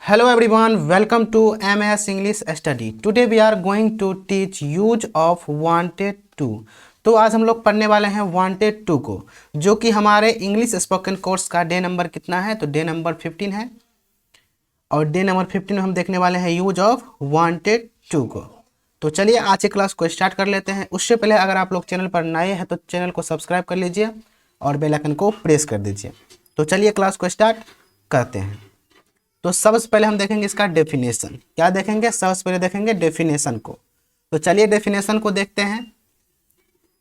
Hello everyone, welcome to MS English Study. Today we are going to teach use of wanted to. तो आज हम लोग पढ़ने वाले हैं wanted to को, जो कि हमारे इंग्लिश स्पोकन कोर्स का डे नंबर कितना है, तो डे नंबर 15 है। और डे नंबर 15 में हम देखने वाले हैं यूज ऑफ wanted to को। तो चलिए आज की क्लास को स्टार्ट कर लेते हैं। उससे पहले अगर आप लोग चैनल पर नए हैं तो चैनल को सब्सक्राइब कर लीजिए और बेल आइकन को प्रेस कर दीजिए। तो चलिए क्लास को स्टार्ट करते हैं। तो सबसे पहले हम देखेंगे इसका डेफिनेशन। क्या देखेंगे? सबसे पहले देखेंगे डेफिनेशन को। तो चलिए डेफिनेशन को देखते हैं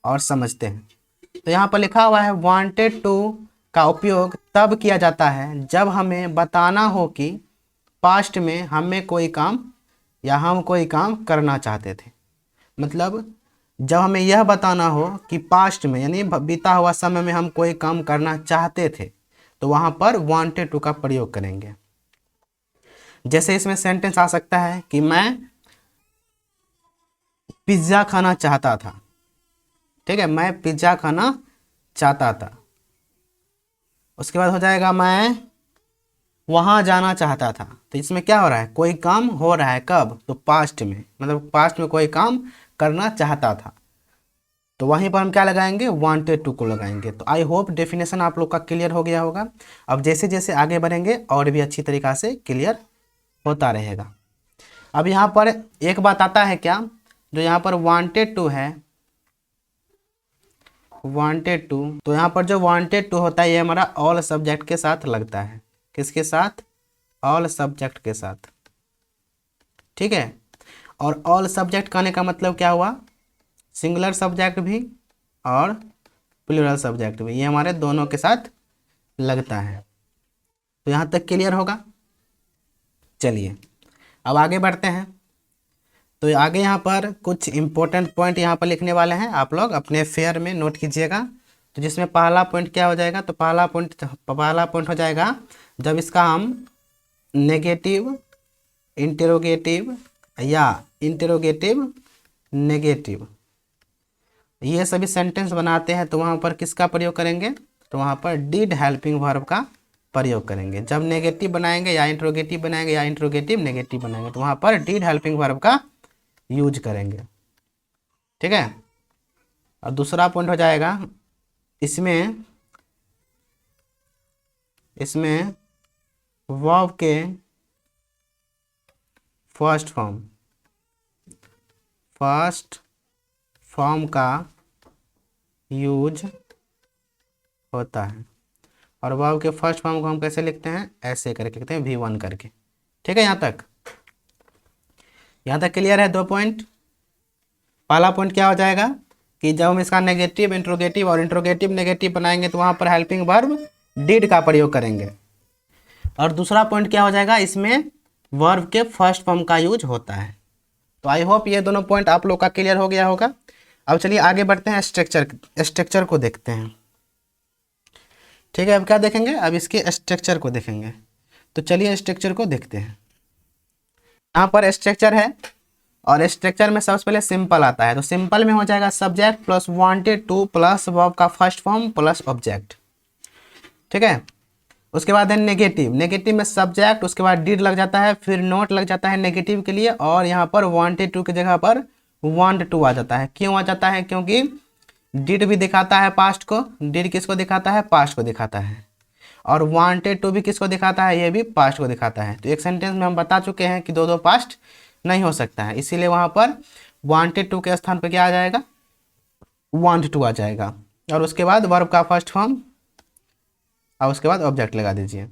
और समझते हैं। तो यहाँ पर लिखा हुआ है वांटेड टू का उपयोग तब किया जाता है जब हमें बताना हो कि पास्ट में हमें कोई काम या हम कोई काम करना चाहते थे। मतलब जब हमें यह बताना हो कि पास्ट में यानी बीता हुआ समय में हम कोई काम करना चाहते थे, तो वहाँ पर वांटेड टू का प्रयोग करेंगे। जैसे इसमें सेंटेंस आ सकता है कि मैं पिज्ज़ा खाना चाहता था। ठीक है, मैं पिज्ज़ा खाना चाहता था। उसके बाद हो जाएगा मैं वहाँ जाना चाहता था। तो इसमें क्या हो रहा है? कोई काम हो रहा है। कब? तो पास्ट में, मतलब पास्ट में कोई काम करना चाहता था। तो वहीं पर हम क्या लगाएंगे? वांटेड टू को लगाएंगे। तो आई होप डेफिनेशन आप लोग का क्लियर हो गया होगा। अब जैसे जैसे आगे बढ़ेंगे और भी अच्छी तरीक़ा से क्लियर होता रहेगा। अब यहाँ पर एक बात आता है क्या, जो यहाँ पर वांटेड टू है, वांटेड टू, तो यहाँ पर जो वांटेड टू होता है ये हमारा ऑल सब्जेक्ट के साथ लगता है। किसके साथ? ऑल सब्जेक्ट के साथ। ठीक है, और ऑल सब्जेक्ट कहने का मतलब क्या हुआ? सिंगुलर सब्जेक्ट भी और प्लूरल सब्जेक्ट भी, ये हमारे दोनों के साथ लगता है। तो यहाँ तक क्लियर होगा। चलिए अब आगे बढ़ते हैं। तो आगे यहाँ पर कुछ इंपॉर्टेंट पॉइंट यहाँ पर लिखने वाले हैं, आप लोग अपने फेयर में नोट कीजिएगा। तो जिसमें पहला पॉइंट क्या हो जाएगा? तो पहला पॉइंट हो जाएगा जब इसका हम नेगेटिव, इंटेरोगेटिव या इंटेरोगेटिव नेगेटिव ये सभी सेंटेंस बनाते हैं, तो वहाँ पर किसका प्रयोग करेंगे? तो वहाँ पर डिड हेल्पिंग वर्ब का प्रयोग करेंगे। जब नेगेटिव बनाएंगे या इंट्रोगेटिव बनाएंगे या इंट्रोगेटिव नेगेटिव बनाएंगे, तो वहाँ पर डिड हेल्पिंग वर्ब का यूज करेंगे। ठीक है, और दूसरा पॉइंट हो जाएगा इसमें वर्ब के फर्स्ट फॉर्म का यूज होता है। और वर्ब के फर्स्ट फॉर्म को हम कैसे लिखते हैं? ऐसे करके लिखते हैं, V1 करके। ठीक है, यहाँ तक क्लियर है? 2 पॉइंट। पहला पॉइंट क्या हो जाएगा कि जब हम इसका नेगेटिव, इंट्रोगेटिव और इंट्रोगेटिव नेगेटिव बनाएंगे तो वहाँ पर हेल्पिंग वर्ब डिड का प्रयोग करेंगे। और दूसरा पॉइंट क्या हो जाएगा? इसमें वर्ब के फर्स्ट फॉर्म का यूज होता है। तो आई होप ये दोनों पॉइंट आप लोग का क्लियर हो गया होगा। अब चलिए आगे बढ़ते हैं, स्ट्रक्चर को देखते हैं। ठीक है, अब क्या देखेंगे? अब इसके स्ट्रक्चर को देखेंगे। तो चलिए स्ट्रक्चर को देखते हैं। यहाँ पर स्ट्रक्चर है और स्ट्रक्चर में सबसे पहले सिंपल आता है। तो सिंपल में हो जाएगा subject plus wanted two plus verb का फर्स्ट फॉर्म प्लस ऑब्जेक्ट। ठीक है, उसके बाद है नेगेटिव में सब्जेक्ट, उसके बाद डिड लग जाता है, फिर नोट लग जाता है नेगेटिव के लिए, और यहाँ पर वांटेड टू की जगह पर वांट टू आ जाता है। क्यों आ जाता है? क्योंकि डिड भी दिखाता है पास्ट को। डिड किसको दिखाता है? पास्ट को दिखाता है। और वांटेड टू भी किसको दिखाता है? ये भी पास्ट को दिखाता है। तो एक सेंटेंस में हम बता चुके हैं कि दो पास्ट नहीं हो सकता है, इसीलिए वहाँ पर वांटेड टू के स्थान पर क्या आ जाएगा? वांट टू आ जाएगा। और उसके बाद वर्ब का फर्स्ट फॉर्म और उसके बाद ऑब्जेक्ट लगा दीजिए।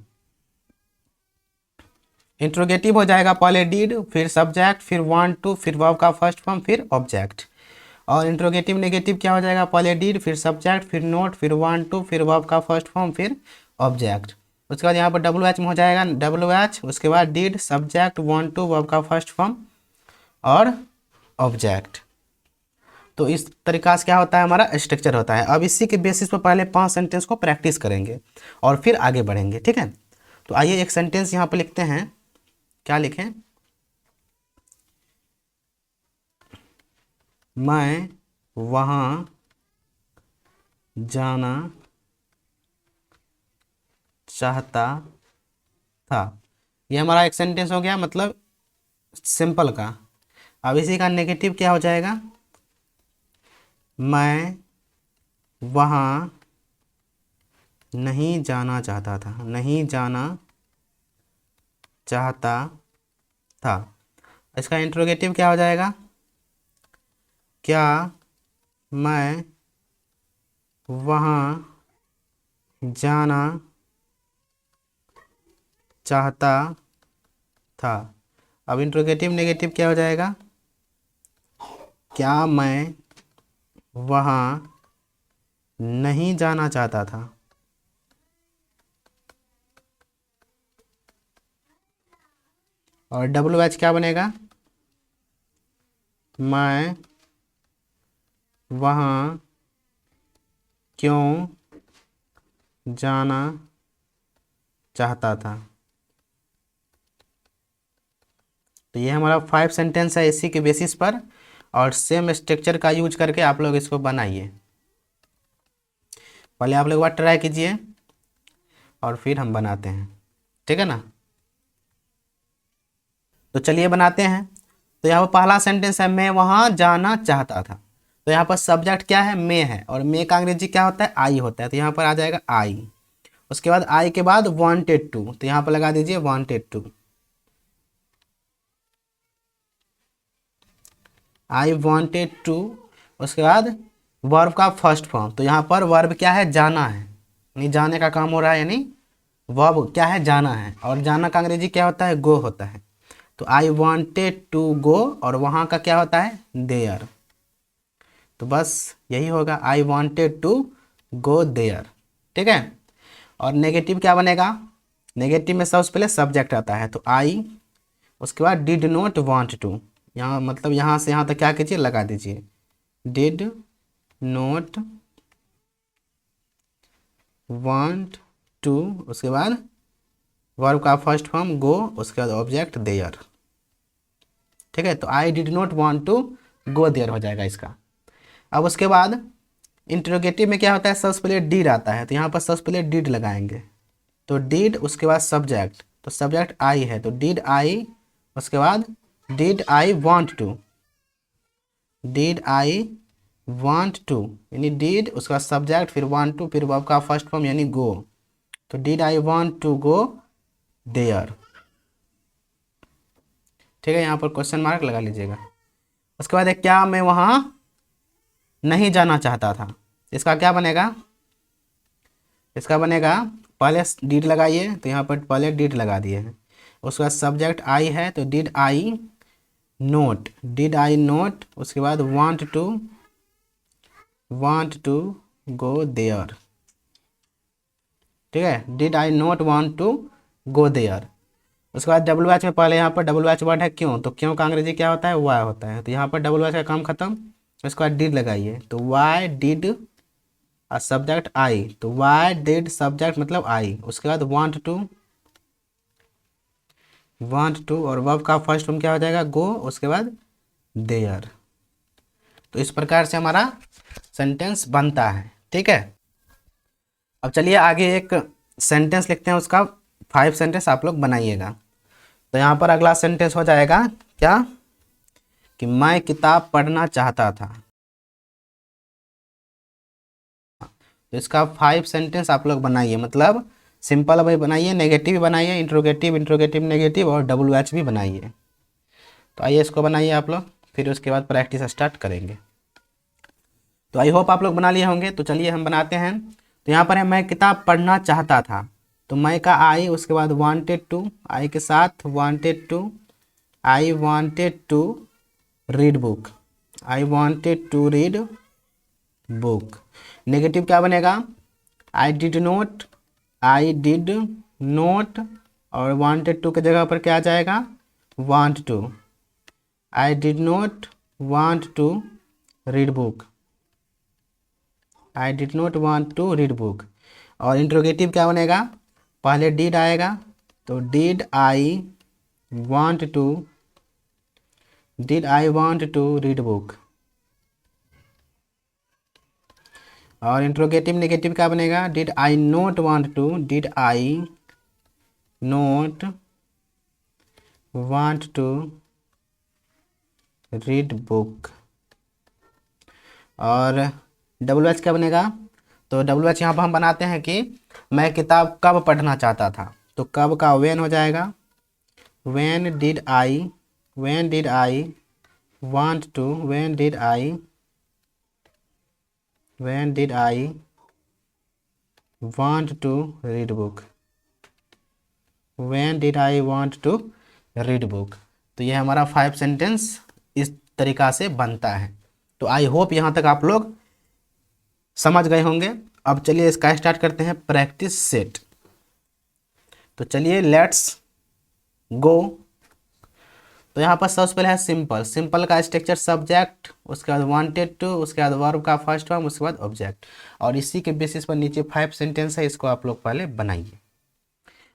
इंट्रोगेटिव हो जाएगा पहले डिड, फिर सब्जेक्ट, फिर वांट टू, फिर वर्ब का फर्स्ट फॉर्म, फिर ऑब्जेक्ट। और इंट्रोगेटिव नेगेटिव क्या हो जाएगा? पहले डिड, फिर सब्जेक्ट, फिर नोट, फिर वांट टू, फिर वर्ब का फर्स्ट फॉर्म, फिर ऑब्जेक्ट। उसके बाद यहाँ पर WH में हो जाएगा WH, उसके बाद did, subject, want to, verb का फर्स्ट फॉर्म और ऑब्जेक्ट। तो इस तरीका से क्या होता है? हमारा स्ट्रक्चर होता है। अब इसी के बेसिस पर पहले 5 सेंटेंस को प्रैक्टिस करेंगे और फिर आगे बढ़ेंगे। ठीक है, तो आइए एक सेंटेंस यहाँ पर लिखते हैं। क्या लिखें? मैं वहाँ जाना चाहता था। ये हमारा एक सेंटेंस हो गया, मतलब सिंपल का। अब इसी का नेगेटिव क्या हो जाएगा, मैं वहाँ नहीं जाना चाहता था, नहीं जाना चाहता था। इसका इंट्रोगेटिव क्या हो जाएगा, क्या मैं वहाँ जाना चाहता था। अब इंट्रोगेटिव नेगेटिव क्या हो जाएगा, क्या मैं वहाँ नहीं जाना चाहता था। और डब्ल्यू एच क्या बनेगा, मैं वहाँ क्यों जाना चाहता था। तो ये हमारा 5 सेंटेंस है इसी के बेसिस पर, और सेम स्ट्रक्चर का यूज करके आप लोग इसको बनाइए। पहले आप लोग बार ट्राई कीजिए और फिर हम बनाते हैं, ठीक है ना। तो चलिए बनाते हैं। तो यहाँ पर पहला सेंटेंस है, मैं वहाँ जाना चाहता था। तो यहाँ पर सब्जेक्ट क्या है, मैं है, और मैं का अंग्रेजी क्या होता है, आई होता है। तो यहाँ पर आ जाएगा आई। उसके बाद आई के बाद वांटेड टू, तो यहाँ पर लगा दीजिए wanted to. I wanted to. उसके बाद वर्ब का फर्स्ट फॉर्म, तो यहाँ पर वर्ब क्या है, जाना है, यानी जाने का काम हो रहा है, यानी वर्ब क्या है, जाना है। और जाना का अंग्रेजी क्या होता है, गो होता है। तो आई वांटेड टू गो, और वहाँ का क्या होता है, देयर। तो बस यही होगा, I wanted to go there, ठीक है। और नेगेटिव क्या बनेगा, नेगेटिव में सबसे पहले सब्जेक्ट आता है, तो आई। उसके बाद डिड नॉट वांट टू, यहाँ मतलब यहाँ से यहाँ तक क्या कीजिए, लगा दीजिए डिड नॉट वांट टू। उसके बाद वर्ब का फर्स्ट फॉर्म गो, उसके बाद ऑब्जेक्ट देयर, ठीक है। तो I did not want to go there हो जाएगा इसका। अब उसके बाद इंट्रोगेटिव में क्या होता है, सबसे पहले डीड आता है, तो यहाँ पर सबसे पहले डीड लगाएंगे। तो डीड, उसके बाद सब्जेक्ट, तो सब्जेक्ट आई है, तो डीड आई। उसके बाद did I want to, did I want to, यानी डिड, उसका सब्जेक्ट, फिर वांट टू, फिर वर्ब का फर्स्ट फॉर्म यानी गो। तो did I want to go there, ठीक है। यहाँ पर क्वेश्चन मार्क लगा लीजिएगा। उसके बाद क्या मैं वहाँ नहीं जाना चाहता था, इसका क्या बनेगा, इसका बनेगा पहले डिड लगाइए, तो यहाँ पर पहले डिड लगा दिए हैं। उसके बाद सब्जेक्ट आई है, तो did I not, did I not. उसके बाद वांट टू गो देयर, ठीक है। Did I not want to go there. उसके बाद डब्ल्यू एच में पहले यहाँ पर डब्ल्यू एच वर्ड है क्यों, तो क्यों का अंग्रेजी क्या होता है, वाई होता है। तो यहाँ पर डब्ल्यू एच का काम खत्म। उसके बाद डिड लगाइए, तो वाई डिड और सब्जेक्ट आई, तो वाई डिड सब्जेक्ट मतलब आई। उसके बाद वांट टू और वर्ब का फर्स्ट फॉर्म क्या हो जाएगा, गो। उसके बाद देयर। तो इस प्रकार से हमारा सेंटेंस बनता है, ठीक है। अब चलिए आगे एक सेंटेंस लिखते हैं, उसका 5 सेंटेंस आप लोग बनाइएगा। तो यहाँ पर अगला सेंटेंस हो जाएगा क्या, कि मैं किताब पढ़ना चाहता था। तो इसका 5 सेंटेंस आप लोग बनाइए, मतलब सिंपल भी बनाइए, नेगेटिव भी बनाइए, इंट्रोगेटिव, नेगेटिव, और डब्ल्यू एच भी बनाइए। तो आइए इसको बनाइए आप लोग, फिर उसके बाद प्रैक्टिस स्टार्ट करेंगे। तो आई होप आप लोग बना लिए होंगे। तो चलिए हम बनाते हैं। तो यहाँ पर है, मैं किताब पढ़ना चाहता था, तो मैं का आई, उसके बाद वांटेड टू, आई के साथ wanted to, I wanted to read book, I wanted to read book. Negative क्या बनेगा, आई डिड नोट, और वांटेड टू की जगह पर क्या आ जाएगा, want to, I did not want to read book, I did not want to read book. और इंट्रोगेटिव क्या बनेगा, पहले डिड आएगा, तो did I want to read book. और इंट्रोगेटिव नेगेटिव क्या बनेगा, did I not want to want to read book. और डब्ल्यू एच क्या बनेगा? तो डब्ल्यू एच यहाँ पर हम बनाते हैं कि मैं किताब कब पढ़ना चाहता था, तो कब का वेन हो जाएगा। When did I want to when did I want to read book. When did I want to read book. तो यह हमारा 5 सेंटेंस इस तरीका से बनता है। तो आई होप यहाँ तक आप लोग समझ गए होंगे। अब चलिए इसका स्टार्ट करते हैं प्रैक्टिस सेट। तो चलिए लेट्स गो। तो यहाँ पर सबसे पहले है सिंपल। सिंपल का स्ट्रक्चर सब्जेक्ट, उसके बाद वांटेड टू, उसके बाद वर्ब का फर्स्ट फॉर्म, उसके बाद ऑब्जेक्ट। और इसी के बेसिस पर नीचे 5 सेंटेंस है, इसको आप लोग पहले बनाइए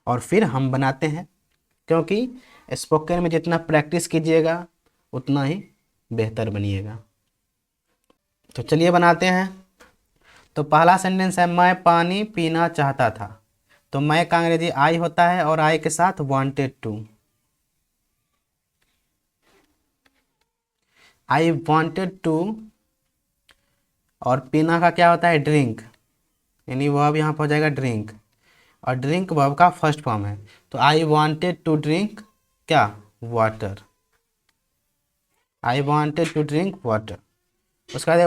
और फिर हम बनाते हैं, क्योंकि स्पोकन में जितना प्रैक्टिस कीजिएगा उतना ही बेहतर बनिएगा। तो चलिए बनाते हैं। तो पहला सेंटेंस है मैं पानी पीना चाहता था। तो मैं का अंग्रेजी आई होता है और आई के साथ wanted to. I wanted to, और पीना का क्या होता है ड्रिंक, यानी वर्ब यहाँ पर हो जाएगा ड्रिंक, और ड्रिंक वर्ब का फर्स्ट फॉर्म है। तो आई वांटेड टू ड्रिंक क्या, water. I wanted to drink water. उसके बाद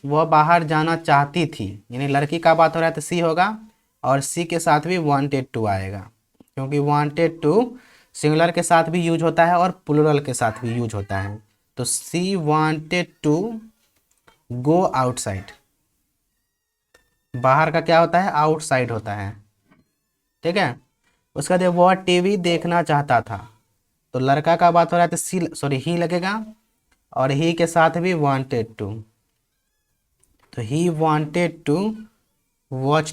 वो बाहर जाना चाहती थी, यानी लड़की का बात हो रहा है तो सी होगा, और सी के साथ भी वांटेड टू आएगा, क्योंकि वांटेड टू सिंगुलर के साथ भी यूज होता है और प्लूरल के साथ भी यूज होता है। तो she wanted to go outside. बाहर का क्या होता है, आउटसाइड होता है, ठीक है। उसके बाद वो टीवी देखना चाहता था। तो लड़का का बात हो रहा है तो ही लगेगा, और ही के साथ भी वांटेड टू। तो he wanted to watch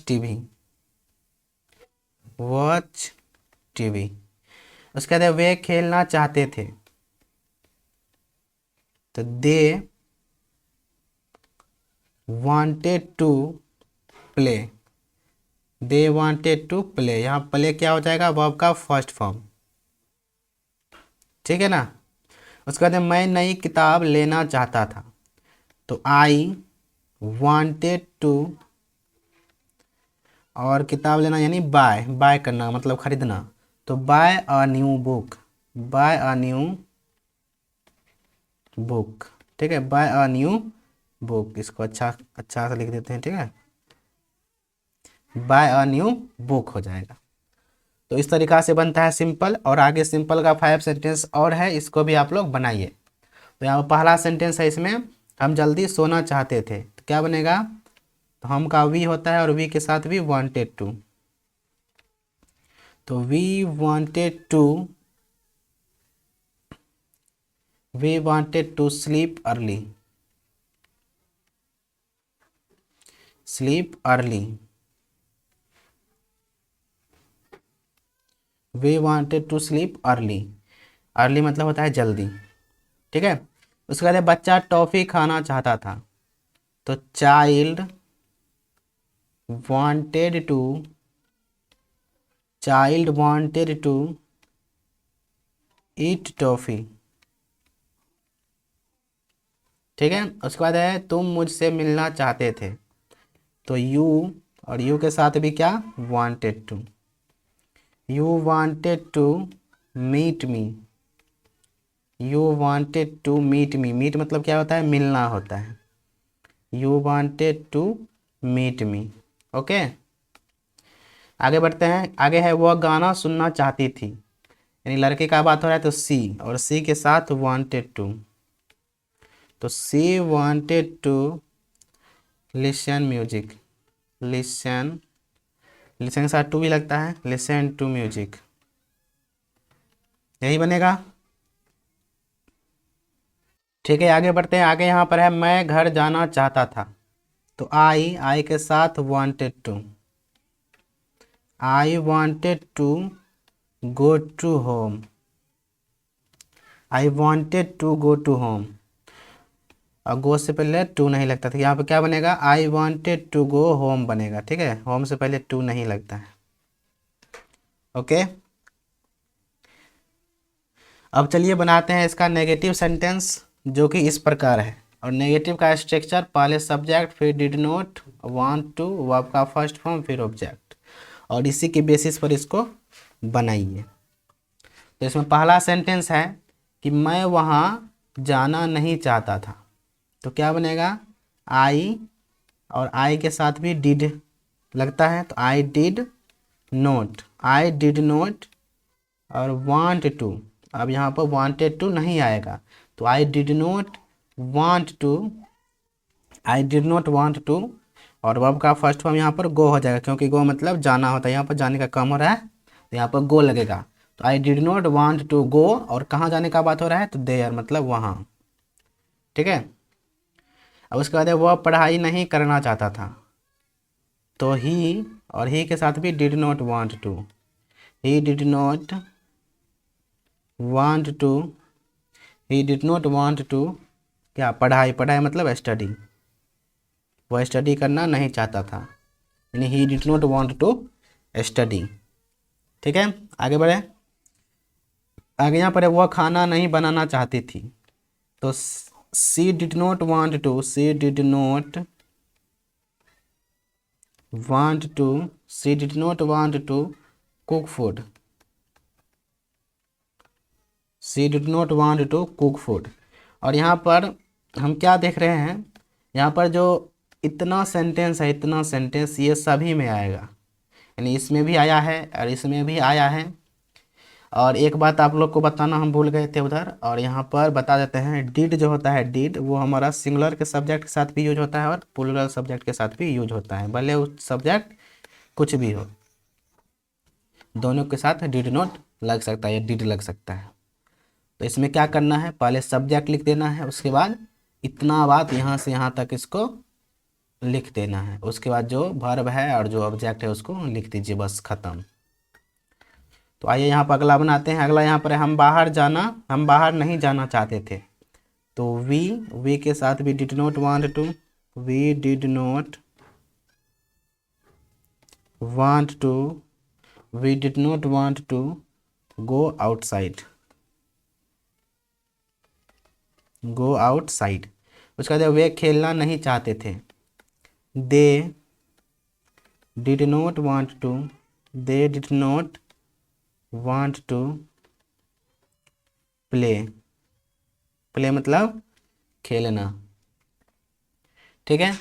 TV. उसके बाद वे खेलना चाहते थे। तो दे वांटेड टू प्ले। यहाँ प्ले क्या हो जाएगा, वर्ब का फर्स्ट फॉर्म, ठीक है ना। उसके बाद मैं नई किताब लेना चाहता था। तो आई वांटेड टू, और किताब लेना यानी बाय करना मतलब खरीदना। तो बाय अ न्यू बुक, ठीक है, बाय अ न्यू बुक। इसको अच्छा से लिख देते हैं, ठीक है, बाय अ न्यू बुक हो जाएगा। तो इस तरीका से बनता है सिंपल। और आगे सिंपल का 5 सेंटेंस और है, इसको भी आप लोग बनाइए। तो यहाँ पहला सेंटेंस है, इसमें हम जल्दी सोना चाहते थे। तो क्या बनेगा, तो हम का वी होता है और वी के साथ भी वांटेड टू। तो we wanted to sleep early. We wanted to sleep early. Early मतलब होता है जल्दी, ठीक है। उसके बाद बच्चा टॉफी खाना चाहता था। तो child wanted to eat toffee, ठीक है। उसके बाद है तुम मुझसे मिलना चाहते थे। तो यू, और यू के साथ भी क्या, wanted to. You wanted to meet me. Meet मतलब क्या होता है, मिलना होता है। You wanted to meet me, okay. आगे बढ़ते हैं। आगे है वह गाना सुनना चाहती थी, यानी लड़के का बात हो रहा है तो सी, और सी के साथ वांटेड टू। तो she wanted to listen music. Listen के साथ टू भी लगता है, लिसन टू म्यूजिक, यही बनेगा, ठीक है। आगे बढ़ते हैं। आगे यहाँ पर है मैं घर जाना चाहता था। तो आई के साथ wanted to. I wanted to go to home. और गो से पहले टू नहीं लगता था, यहाँ पे क्या बनेगा, I wanted to go home बनेगा, ठीक है। होम से पहले टू नहीं लगता है, ओके। अब चलिए बनाते हैं इसका नेगेटिव सेंटेंस, जो कि इस प्रकार है। और नेगेटिव का स्ट्रक्चर, पहले सब्जेक्ट, फिर did not, want to, verb का फर्स्ट फॉर्म, फिर ऑब्जेक्ट, और इसी के बेसिस पर इसको बनाइए। तो इसमें पहला सेंटेंस है कि मैं वहाँ जाना नहीं चाहता था। तो क्या बनेगा, आई, और आई के साथ भी डिड लगता है, तो I did not, I did not, और वांट टू। अब यहाँ पर वांटेड टू नहीं आएगा, तो I did not want to, I did not want to, और वर्ब का फर्स्ट फॉर्म यहाँ पर गो हो जाएगा, क्योंकि गो मतलब जाना होता है, यहाँ पर जाने का काम हो रहा है, तो यहाँ पर गो लगेगा। तो I did not want to go, और कहाँ जाने का बात हो रहा है, तो देयर मतलब वहाँ। ठीक है। अब उसके बाद वह पढ़ाई नहीं करना चाहता था, तो ही, और ही के साथ भी did not want to, he did not want to, he did not want to क्या, पढ़ाई, पढ़ाई मतलब स्टडी, वह स्टडी करना नहीं चाहता था, यानी he did not want to study. ठीक है, आगे बढ़े। आगे यहाँ पर वह खाना नहीं बनाना चाहती थी, तो she did not want to, she did not want to, she did not want to cook food, she did not want to cook food. और यहाँ पर हम क्या देख रहे हैं, यहाँ पर जो इतना सेंटेंस है, इतना सेंटेंस ये सभी में आएगा, यानी इसमें भी आया है और इसमें भी आया है। और एक बात आप लोग को बताना हम भूल गए थे उधर, और यहाँ पर बता देते हैं, डिड जो होता है, डिड वो हमारा सिंगुलर के सब्जेक्ट के साथ भी यूज होता है और प्लूरल सब्जेक्ट के साथ भी यूज होता है, भले उस सब्जेक्ट कुछ भी हो, दोनों के साथ डिड नॉट लग सकता है या डिड लग सकता है। तो इसमें क्या करना है, पहले सब्जेक्ट लिख देना है, उसके बाद इतना बात यहाँ से यहाँ तक इसको लिख देना है, उसके बाद जो वर्ब है और जो ऑब्जेक्ट है उसको लिख दीजिए, बस खत्म। तो आइए यहाँ पर अगला बनाते हैं। अगला यहाँ पर है हम बाहर जाना, हम बाहर नहीं जाना चाहते थे, तो वी के साथ भी did not want to, we did not want to, we did not want to go outside, go outside. उसके बाद वे खेलना नहीं चाहते थे, they did not want to, they did not want to play, play मतलब खेलना। ठीक है,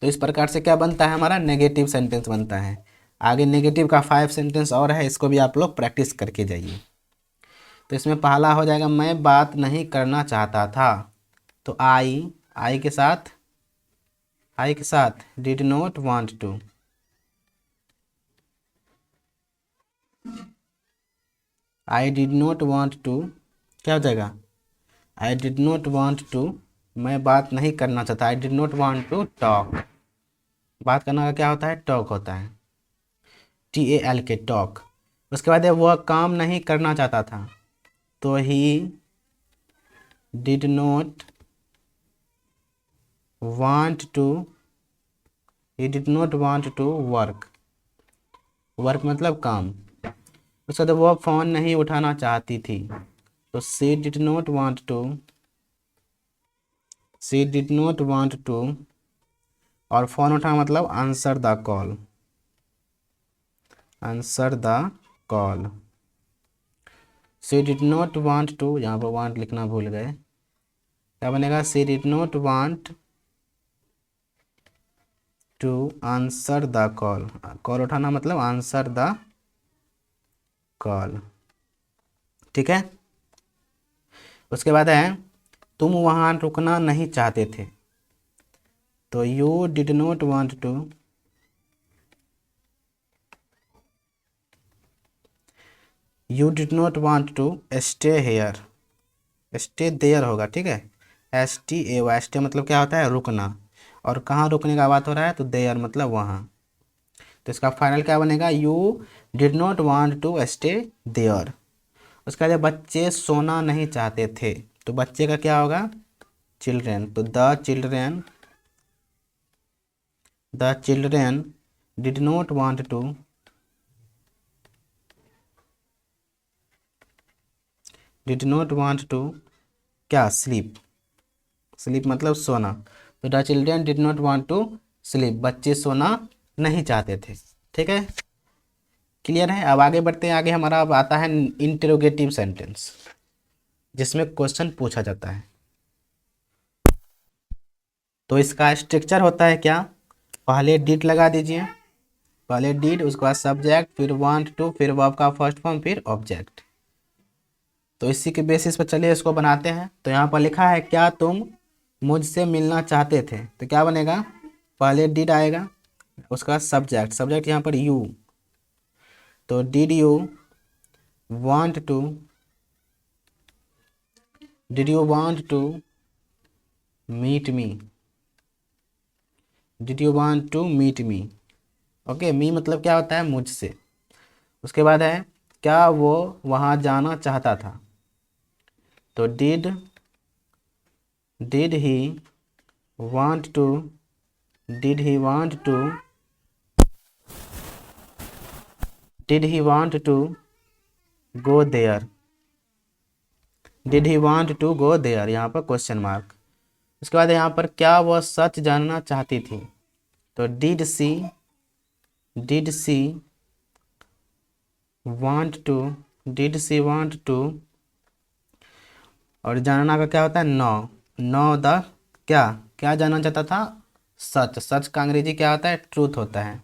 तो इस प्रकार से क्या बनता है, हमारा नेगेटिव सेंटेंस बनता है। आगे नेगेटिव का 5 सेंटेंस और है, इसको भी आप लोग प्रैक्टिस करके जाइए। तो इसमें पहला हो जाएगा मैं बात नहीं करना चाहता था, तो आई के साथ, आई के साथ did not want to, I did not want to क्या हो जाएगा, I did not want to, मैं बात नहीं करना चाहता, I did not want to talk, बात करना का क्या होता है, टॉक होता है, TAL के टॉक। उसके बाद वह काम नहीं करना चाहता था, तो he did not want to, he did not want to work, work मतलब काम। उसके बाद वह फ़ोन नहीं उठाना चाहती थी, तो she did not want to, she did not want to, और फ़ोन उठाना मतलब answer the call, answer the call. She did not want to, यहाँ पर वांट लिखना भूल गए, क्या बनेगा, she did not want to answer the call, call उठाना मतलब आंसर द कॉल। ठीक है, उसके बाद है तुम वहाँ रुकना नहीं चाहते थे, तो you did not want to, you did not want to stay here, stay there होगा। ठीक है, STA, स्टे मतलब क्या होता है, रुकना, और कहाँ रुकने का बात हो रहा है, तो देयर मतलब वहाँ। तो इसका फाइनल क्या बनेगा, you did not want to stay there. उसका जब बच्चे सोना नहीं चाहते थे, तो बच्चे का क्या होगा, चिल्ड्रेन, तो the children did not want to did not want to क्या स्लीप, स्लीप मतलब सोना। तो the children did not want to sleep, बच्चे सोना नहीं चाहते थे। ठीक है, क्लियर है। अब आगे बढ़ते हैं। आगे हमारा अब आता है इंटेरोगेटिव सेंटेंस, जिसमें क्वेश्चन पूछा जाता है। तो इसका स्ट्रक्चर होता है क्या, पहले डिड लगा दीजिए, पहले डिड, उसके बाद सब्जेक्ट, फिर वांट टू, फिर वर्ब का फर्स्ट फॉर्म, फिर ऑब्जेक्ट। तो इसी के बेसिस पर चलिए इसको बनाते हैं। तो यहाँ पर लिखा है क्या तुम मुझसे मिलना चाहते थे, तो क्या बनेगा, पहले डिड आएगा, उसका बाद सब्जेक्ट, सब्जेक्ट यहाँ पर यू, तो did you want to, did you want to meet me, did you want to meet me. Okay, me मतलब क्या होता है, मुझसे। उसके बाद है क्या वो वहाँ जाना चाहता था, तो did he want to, did he want to, did he want to go there, did he want to go there, यहाँ पर क्वेश्चन मार्क। उसके बाद यहाँ पर क्या वह सच जानना चाहती थी, तो did she want to, did she want to, और जानना का क्या होता है, नो द क्या, क्या जानना चाहता था, सच, सच का अंग्रेजी क्या होता है, ट्रूथ होता है।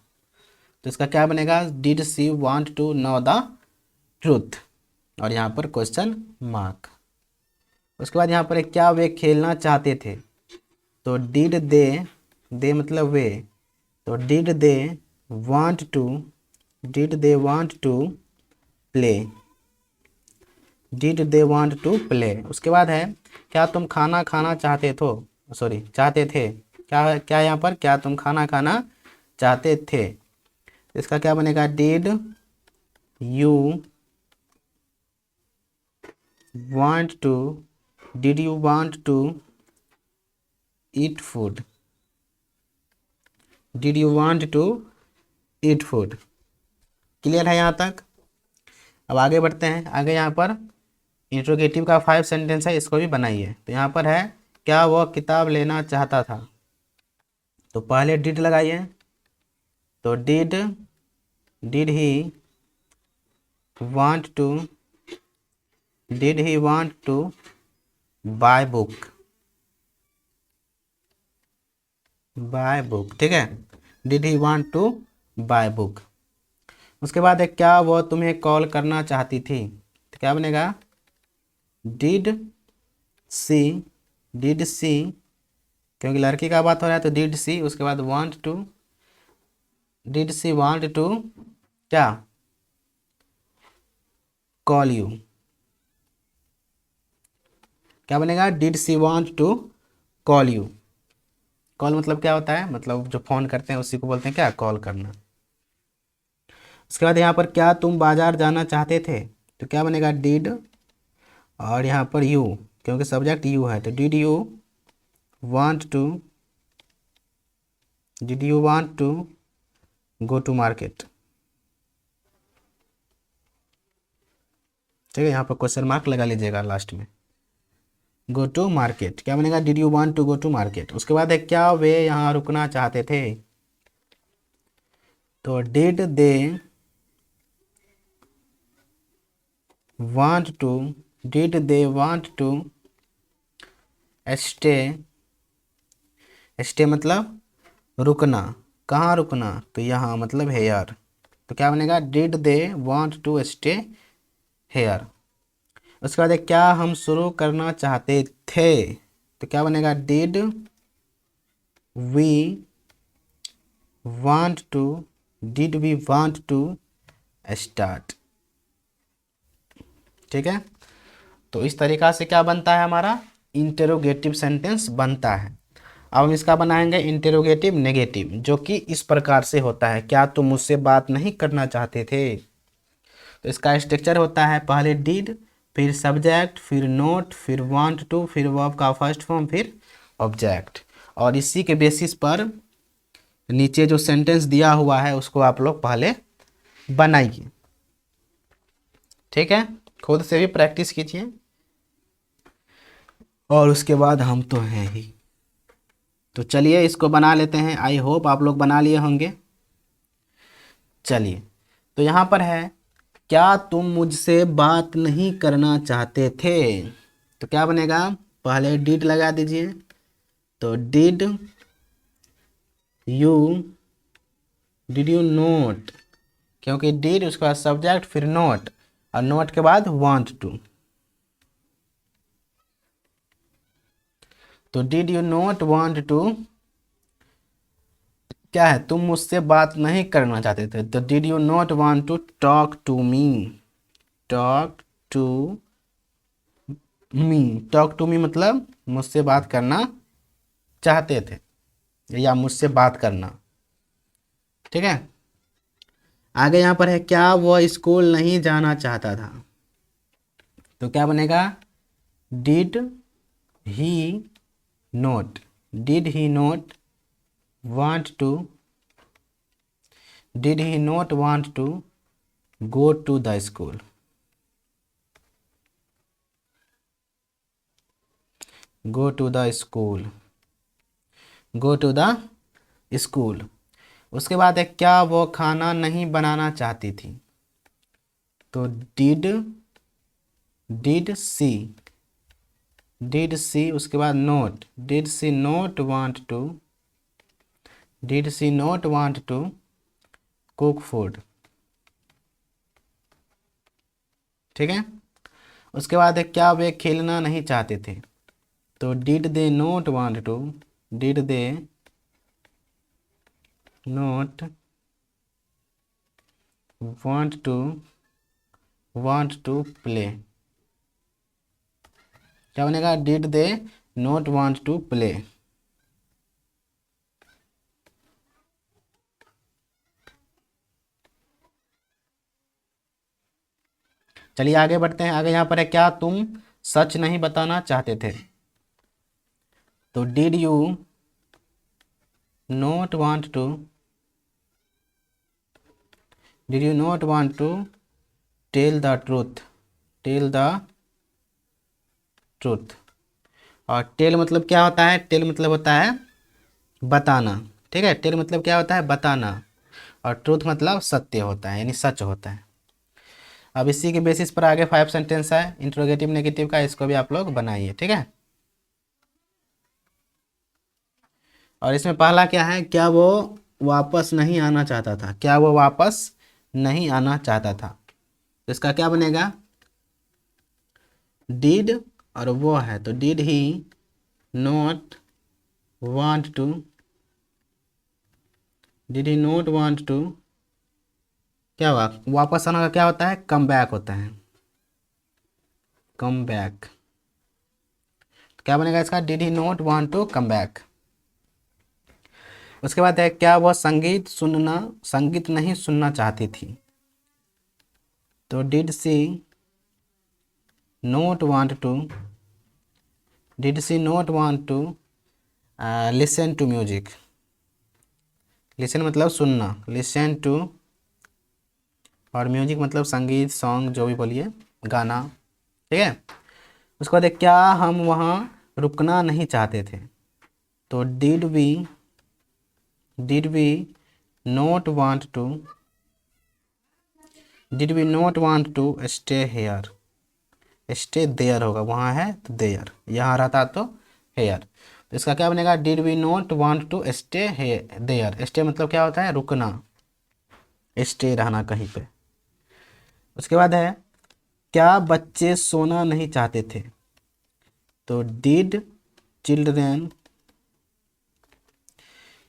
तो इसका क्या बनेगा, did she want to know the truth, और यहाँ पर क्वेश्चन मार्क। उसके बाद यहाँ पर क्या वे खेलना चाहते थे, तो डिड दे मतलब वे, तो did they want to, did they want to play, did they want to play. उसके बाद है क्या तुम खाना खाना चाहते चाहते थे, क्या क्या यहाँ पर, क्या तुम खाना खाना चाहते थे। इसका क्या बनेगा, did you want to, did you want to eat food, did you want to eat food. Clear है यहाँ तक। अब आगे बढ़ते हैं। आगे यहाँ पर इंट्रोगेटिव का 5 सेंटेंस है, इसको भी बनाइए। तो यहाँ पर है क्या वह किताब लेना चाहता था, तो पहले डिड लगाइए, तो did he want to, did he want to buy book, buy book, ठीक है, did he want to buy book. उसके बाद है क्या वह तुम्हें कॉल करना चाहती थी, तो क्या बनेगा, डिड सी, क्योंकि लड़की का बात हो रहा है तो डिड सी, उसके बाद want to, did she want to क्या, कॉल यू, क्या बनेगा, did she want to call you. Call मतलब क्या होता है, मतलब जो फोन करते हैं उसी को बोलते हैं क्या, कॉल करना। उसके बाद यहाँ पर क्या तुम बाजार जाना चाहते थे, तो क्या बनेगा, डिड, और यहाँ पर यू, क्योंकि सब्जेक्ट यू है, तो did you want to, did you want to go to market. ठीक है, यहाँ पर क्वेश्चन मार्क लगा लीजिएगा लास्ट में। गो टू मार्केट क्या बनेगा, did you want to go to market. उसके बाद है क्या वे यहाँ रुकना चाहते थे, तो did they want to, did they want to stay, stay मतलब रुकना, कहाँ रुकना, तो यहाँ मतलब हेयर, तो क्या बनेगा, did they want to stay here. उसके बाद क्या हम शुरू करना चाहते थे, तो क्या बनेगा, did we want to, did we want to start. ठीक है, तो इस तरीका से क्या बनता है, हमारा इंटेरोगेटिव सेंटेंस बनता है। अब हम इसका बनाएंगे इंटेरोगेटिव नेगेटिव, जो कि इस प्रकार से होता है, क्या तुम मुझसे बात नहीं करना चाहते थे। तो इसका स्ट्रक्चर होता है पहले डिड, फिर सब्जेक्ट, फिर नोट, फिर वांट टू, फिर वर्ब का फर्स्ट फॉर्म, फिर ऑब्जेक्ट। और इसी के बेसिस पर नीचे जो सेंटेंस दिया हुआ है उसको आप लोग पहले बनाइए। ठीक है, खुद से भी प्रैक्टिस कीजिए। और उसके बाद हम तो हैं ही। तो चलिए इसको बना लेते हैं। आई होप आप लोग बना लिए होंगे। चलिए, तो यहाँ पर है, क्या तुम मुझसे बात नहीं करना चाहते थे? तो क्या बनेगा? पहले डिड लगा दीजिए। तो यू डिड यू नोट, क्योंकि डिड उसके बाद सब्जेक्ट फिर नोट, और नोट के बाद वांट टू। तो did you not want to क्या है? तुम मुझसे बात नहीं करना चाहते थे। तो did you not want to talk to me? Talk to me, talk to me मतलब मुझसे बात करना चाहते थे, या मुझसे बात करना। ठीक है, आगे यहाँ पर है, क्या वह स्कूल नहीं जाना चाहता था? तो क्या बनेगा? Did he not, did he not want to, did he not want to go to the school? Go to the school, go to the school. उसके बाद है, क्या वो खाना नहीं बनाना चाहती थी? तो डिड सी उसके बाद not, did she not want to, did she not want to cook food? ठीक है, उसके बाद है, क्या वे खेलना नहीं चाहते थे? तो did they not want to, did they not want to play? क्या बनेगा? Did they not want to play. चलिए आगे बढ़ते हैं। आगे यहाँ पर है, क्या तुम सच नहीं बताना चाहते थे? तो did you not want to, did you not want to tell the truth, tell the truth. और टेल मतलब क्या होता है? टेल मतलब होता है बताना। ठीक है, टेल मतलब क्या होता है? बताना। और ट्रूथ मतलब सत्य होता है, यानी सच होता है। अब इसी के बेसिस पर आगे 5 सेंटेंस है इंट्रोगेटिव नेगेटिव का, इसको भी आप लोग बनाइए। ठीक है, और इसमें पहला क्या है? क्या वो वापस नहीं आना चाहता था? क्या वो वापस नहीं आना चाहता था? तो इसका क्या बनेगा? डिड और वो है, तो did he not want to, did he not want to, क्या हुआ? वापस आना का क्या होता है? कम बैक होता है, कम बैक। तो क्या बनेगा इसका? Did he not want to come back. उसके बाद है, क्या वह संगीत नहीं सुनना चाहती थी? तो did she not want to, did she not want to listen to music? Listen मतलब सुनना, लिसन टू, और म्यूजिक मतलब संगीत, सॉन्ग, जो भी बोलिए, गाना। ठीक है, उसके बाद है, क्या हम वहाँ रुकना नहीं चाहते थे? तो did we not want to, did we not want to stay here? Stay there होगा, वहाँ है तो देयर, यहाँ रहता तो हेयर। तो इसका क्या बनेगा? Did we not want to stay there. Stay मतलब क्या होता है? रुकना, स्टे रहना कहीं पे। उसके बाद है, क्या बच्चे सोना नहीं चाहते थे? तो children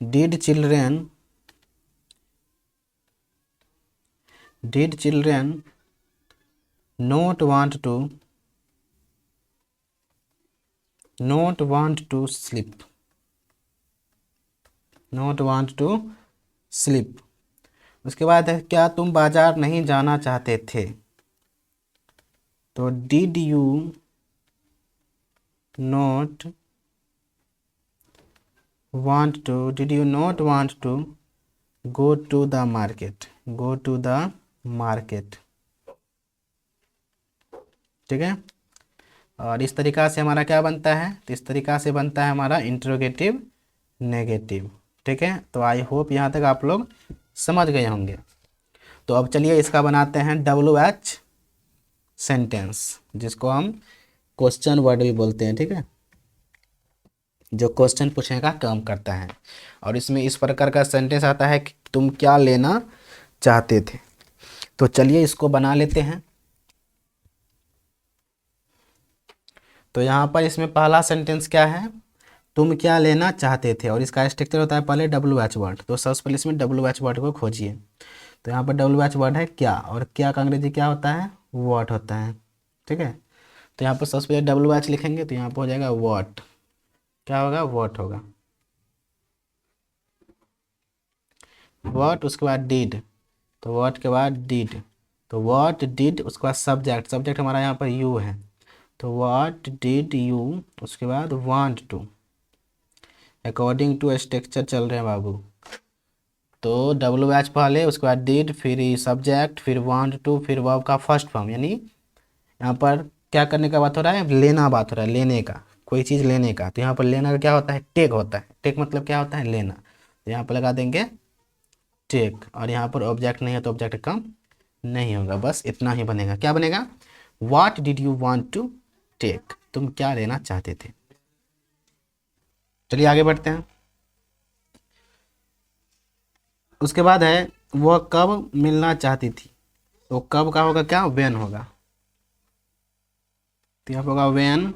did children did children not want to, not want to sleep, not want to sleep. उसके बाद है, क्या तुम बाजार नहीं जाना चाहते थे? तो did you not want to, did you not want to go to the market, go to the market. ठीक है, और इस तरीक़ा से हमारा क्या बनता है, तो इस तरीक़ा से बनता है हमारा इंट्रोगेटिव नेगेटिव। ठीक है, तो आई होप यहाँ तक आप लोग समझ गए होंगे। तो अब चलिए इसका बनाते हैं WH सेंटेंस, जिसको हम क्वेश्चन वर्ड भी बोलते हैं। ठीक है, जो क्वेश्चन पूछने का काम करता है। और इसमें इस प्रकार का सेंटेंस आता है कि तुम क्या लेना चाहते थे। तो चलिए इसको बना लेते हैं। तो यहाँ पर इसमें पहला सेंटेंस क्या है, तुम क्या लेना चाहते थे, और इसका स्ट्रक्चर होता है पहले WH वर्ड। तो सबसे पहले इसमें WH वर्ड को खोजिए। तो यहाँ पर WH वर्ड है क्या, और क्या का अंग्रेजी क्या होता है, व्हाट होता है। ठीक है, तो यहाँ पर सबसे पहले WH लिखेंगे, तो यहाँ पर हो जाएगा व्हाट। क्या होगा, व्हाट होगा। व्हाट, उसके बाद डिड, तो व्हाट के बाद डिड, तो व्हाट डिड, उसके बाद सब्जेक्ट, सब्जेक्ट हमारा यहाँ पर यू है, तो व्हाट डिड यू, उसके बाद want to. According to structure चल रहे हैं बाबू। तो WH पहले, उसके बाद डिड, फिर सब्जेक्ट, फिर वांट टू, फिर वर्ब का फर्स्ट फॉर्म। यानी यहाँ पर क्या करने का बात हो रहा है, लेना बात हो रहा है, लेने का, कोई चीज़ लेने का। तो यहाँ पर लेना का क्या होता है, टेक होता है। टेक मतलब क्या होता है, लेना। तो यहाँ पर लगा देंगे टेक, और यहाँ पर ऑब्जेक्ट नहीं है तो ऑब्जेक्ट काम नहीं होगा, बस इतना ही बनेगा। क्या बनेगा, what did you want to take, तुम क्या लेना चाहते थे। चलिए आगे बढ़ते हैं। उसके बाद है वह कब मिलना चाहती थी। तो कब का होगा क्या, व्हेन होगा। तो यहाँ पर होगा व्हेन,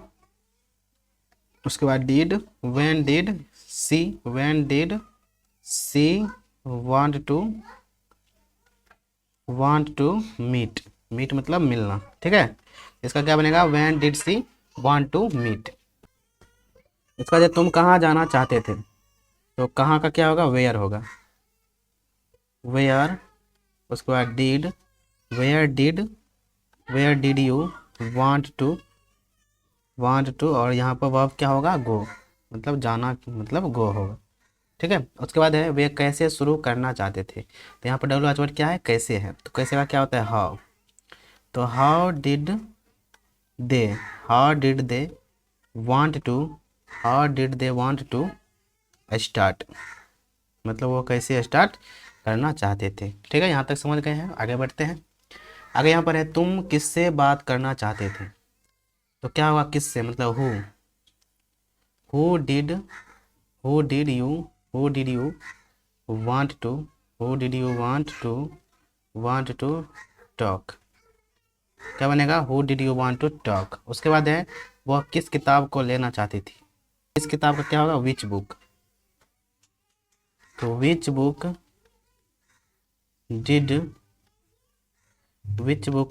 उसके बाद did, when did she, when did she want to meet, meet मतलब मिलना। ठीक है, इसका क्या बनेगा, when did she want to meet. इसका जब तुम कहाँ जाना चाहते थे, तो कहाँ का क्या होगा, वेयर होगा। वेयर, उसके बाद did, where did you want to, और यहाँ पर वर्ब क्या होगा, गो, मतलब जाना, मतलब गो होगा। ठीक है, उसके बाद है वे कैसे शुरू करना चाहते थे। तो यहाँ पर WH वर्ड क्या है, कैसे है। तो कैसे का क्या होता है, हाउ। तो how did they want to start, मतलब वो कैसे स्टार्ट करना चाहते थे। ठीक है, यहाँ तक समझ गए हैं। आगे बढ़ते हैं। आगे यहाँ पर है तुम किससे बात करना चाहते थे। तो क्या होगा, किससे मतलब who did you want to talk. क्या बनेगा, who did you want to talk. उसके बाद है वह किस किताब को लेना चाहती थी। इस किताब का क्या होगा, विच बुक। तो which book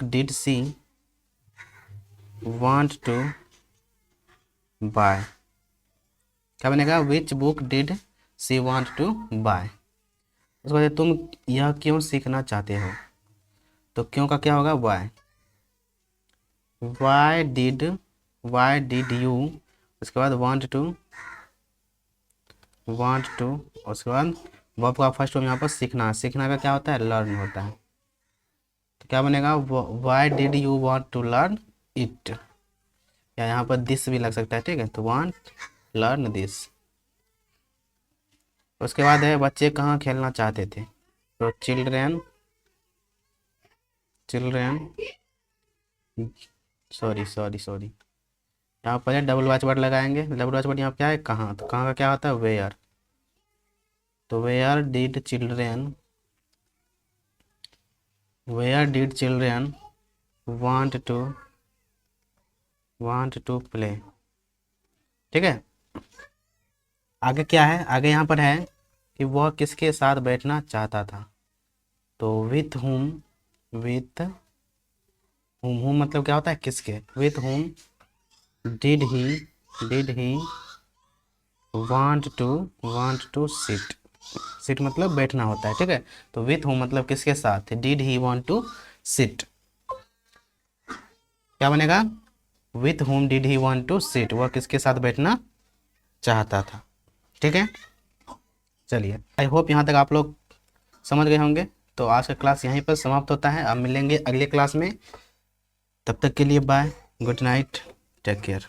did she want to buy. क्या बनेगा, which book did she want to buy. उसके बाद तुम यह क्यों सीखना चाहते हो। तो क्यों का क्या होगा, वाई डिड यू, उसके बाद वांट टू, उसके बाद वर्ब का फर्स्ट फॉर्म यहाँ पर सीखना का क्या होता है, लर्न होता है। तो क्या बनेगा, why did you want to learn it, या यहाँ पर दिस भी लग सकता है। ठीक है, तो वांट लर्न दिस। उसके बाद है बच्चे कहाँ खेलना चाहते थे। तो चिल्ड्रेन सॉरी यहाँ पर WH वर्ड लगाएंगे। WH वर्ड यहाँ क्या है, कहाँ। तो कहाँ का क्या होता है, वेयर। तो where did children want to play. ठीक है, आगे क्या है, आगे यहाँ पर है कि वह किसके साथ बैठना चाहता था। तो विथ हुम मतलब क्या होता है, किसके। With whom did he want to sit मतलब बैठना होता है। ठीक है, तो विथ हुम मतलब किसके साथ, did he want to sit. क्या बनेगा, with whom did he want to sit, वह किसके साथ बैठना चाहता था। ठीक है, चलिए आई होप यहाँ तक आप लोग समझ गए होंगे। तो आज का क्लास यहीं पर समाप्त होता है। अब मिलेंगे अगले क्लास में, तब तक के लिए bye, good night. Take care.